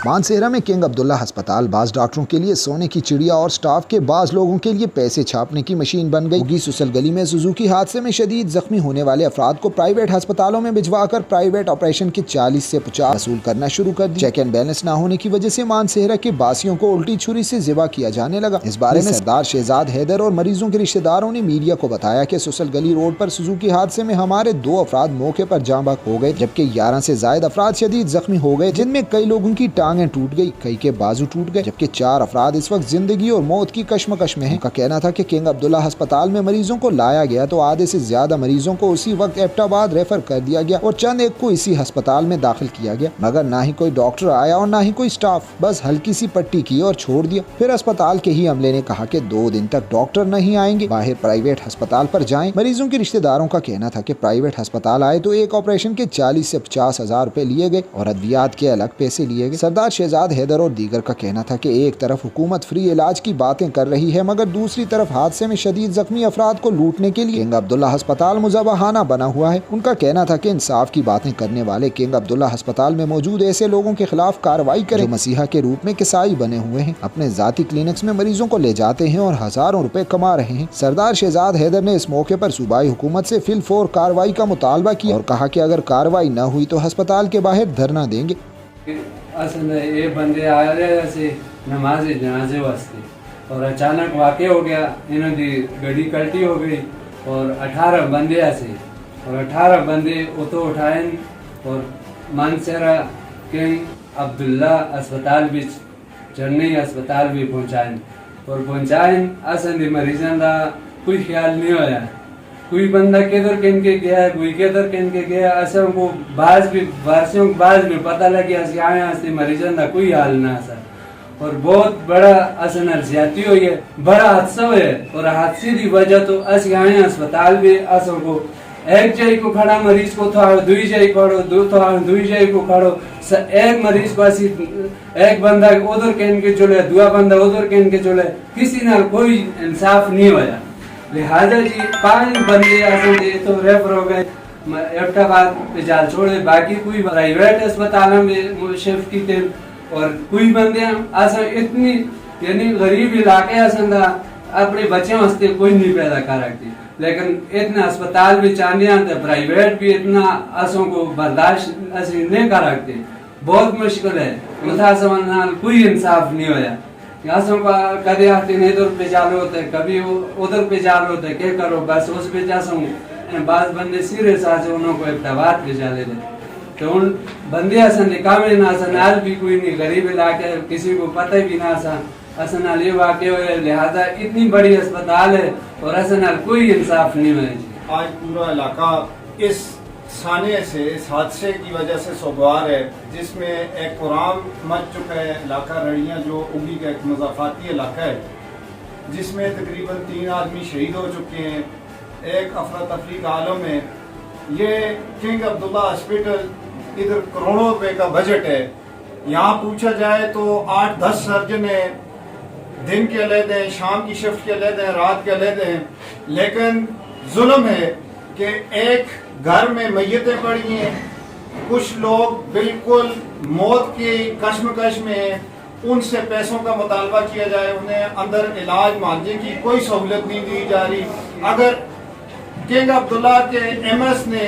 मानसेरा में किंग अब्दुल्ला अस्पताल बाज डॉक्टरों के लिए सोने की चिड़िया और स्टाफ के बाज लोगों के लिए पैसे छापने की मशीन बन गई। उगी सुसल गली में सुजुकी हादसे में शदीद जख्मी होने वाले अफराद को प्राइवेट अस्पतालों में भिजवाकर प्राइवेट ऑपरेशन के 40 से 50 वसूल करना शुरू कर दिया। चेक एंड बैलेंस न होने की वजह से मानसेरा के बासियों को उल्टी छुरी से ज़िबा किया जाने लगा। इस बारे में सरदार शहजाद हैदर और मरीजों के रिश्तेदारों ने मीडिया को बताया कि सुसल गली रोड पर सुजुकी हादसे में हमारे 2 अफराद मौके पर जाँ बहक हो गए, जबकि 11 से ज्यादा अफराद शदीद जख्मी हो गए, जिनमें कई लोगों की टांगें टूट गई, कई के बाजू टूट गए, जबकि 4 अफराद इस वक्त जिंदगी और मौत की कश्मकश में हैं। उनका कहना था कि किंग अब्दुल्ला अस्पताल में मरीजों को लाया गया तो आधे से ज्यादा मरीजों को उसी वक्त एबटाबाद रेफर कर दिया गया और चंद एक को इसी अस्पताल में दाखिल किया गया, मगर ना ही कोई डॉक्टर आया और ना ही कोई स्टाफ, बस हल्की सी पट्टी की और छोड़ दिया। फिर अस्पताल के ही अमले ने कहा कि 2 दिन तक डॉक्टर नहीं आएंगे, बाहर प्राइवेट अस्पताल पर जाएं। मरीजों के रिश्तेदारों का कहना था कि प्राइवेट अस्पताल आए तो एक ऑपरेशन के 40 से 50 हजार रुपए लिए गए और अद्वियात के अलग पैसे लिए गए। सरदार शहजाद हैदर और दीगर का कहना था कि एक तरफ हुकूमत फ्री इलाज की बातें कर रही है, मगर दूसरी तरफ हादसे में शदीद जख्मी अफराद को लूटने के लिए किंग अब्दुल्ला अस्पताल मुज़ाबाहाना बना हुआ है। उनका कहना था कि इंसाफ की बातें करने वाले किंग अब्दुल्ला अस्पताल में मौजूद ऐसे लोगों के खिलाफ कार्रवाई करें जो मसीहा के रूप में किसाई बने हुए हैं, अपने जाती क्लिनिक्स में मरीजों को ले जाते हैं और हजारों रुपए कमा रहे हैं। सरदार शहजाद हैदर ने इस मौके पर सूबाई हुकूमत से फिलफौर कार्रवाई का मुतालबा किया और कहा कि अगर कार्रवाई न हुई तो अस्पताल के बाहर धरना देंगे। असल ये बंदे आ रहे थे नमाज जनाजे वास्ते और अचानक वाक़ हो गया, इन्हों की गड्डी कल्टी हो गई और 18 बंदे ऐसे और 18 बंदे उतो उठाए और मानसेरा किंग अब्दुल्ला अस्पताल भी चन्नई अस्पताल भी पहुँचाए असल मरीजों का कोई ख्याल नहीं होया, कोई बंदा किधर किन के गया है, कोई किधर किन के गया, असल को बाज भी पता लगे आए मरीजों का कोई हाल ना सर और बहुत बड़ा असन ज्यादती हुई है, बड़ा हादसा हुआ है और हादसे की वजह तो अस आए अस्पताल भी असल को एक जई को खड़ा मरीज को था दुई जई खड़ो दुई जई को खड़ो एक मरीज को असी एक बंदा उधर कहन के चले दूसरा बंदा उधर कहन के चले, किसी ना कोई इंसाफ नहीं होया। लिहाजा जी 5 बंदे ऐसे तो रेफर हो गए एबटाबाद पे जाल छोड़े, बाकी कोई प्राइवेट अस्पतालों में शिफ्ट की थे और कोई बंदे ऐसा इतनी यानी गरीब इलाके ऐसा अपने बच्चे वास्ते कोई नहीं पैदा कर रखती, लेकिन इतना अस्पताल भी चाहते प्राइवेट भी इतना असों को बर्दाश्त ऐसे नहीं कर रखते, बहुत मुश्किल है। मुतासमना कोई इंसाफ नहीं होया, असों का कदे आते इधर पे चालू होते कभी उधर पे चालू होते क्या करो बस उस पे जा सकूँ बाज बंदे सीरियस आते उन्होंने को एबटाबाद पे जा लेते तो उन बंदे असन निकामे ना असन भी कोई नहीं, गरीब इलाके किसी को पता भी ना असन ये वाक़े हुए, लिहाजा इतनी बड़ी अस्पताल है और असन कोई इंसाफ नहीं हुआ। आज पूरा इलाका इस साने से इस हादसे की वजह से सोगवार है, जिसमें एक कुरान मच चुका है। इलाका रड़ियाँ जो उगी का एक मज़ाफ़ाती इलाका है, जिसमें तकरीबन 3 आदमी शहीद हो चुके हैं, एक अफरा तफरी का आलम है। ये किंग अब्दुल्ला हॉस्पिटल इधर करोड़ों रुपए का बजट है, यहाँ पूछा जाए तो 8-10 सर्जन है, दिन के अलग हैं, शाम की शिफ्ट के अलग हैं, रात के अलग हैं, लेकिन जुल्म है कि एक घर में मैयतें पड़ी हैं, कुछ लोग बिल्कुल मौत की कश्मकश में हैं, उनसे पैसों का मुतालबा किया जाए, उन्हें अंदर इलाज मुआवजे की कोई सहूलत नहीं दी जा रही। अगर किंग अब्दुल्ला के एमएस ने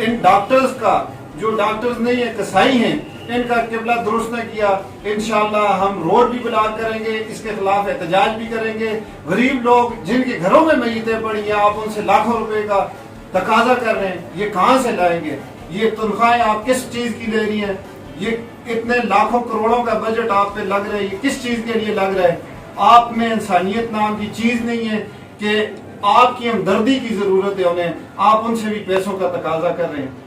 इन डॉक्टर्स का, जो डॉक्टर्स नहीं है कसाई हैं, इनका किबला दुरुस्त न किया, इंशाअल्लाह हम रोड भी ब्लॉक करेंगे, इसके खिलाफ एहतजाज भी करेंगे। गरीब लोग जिनके घरों में मैयतें पड़ी हैं, आप उनसे लाखों रुपए का तकाजा कर रहे हैं, ये कहाँ से लाएंगे? ये तनख्वाहें आप किस चीज़ की ले रही हैं? ये इतने लाखों करोड़ों का बजट आप पे लग रहा है, ये किस चीज़ के लिए लग रहा है? आप में इंसानियत नाम की चीज़ नहीं है कि आपकी हमदर्दी की ज़रूरत है उन्हें, आप उनसे भी पैसों का तकाजा कर रहे हैं।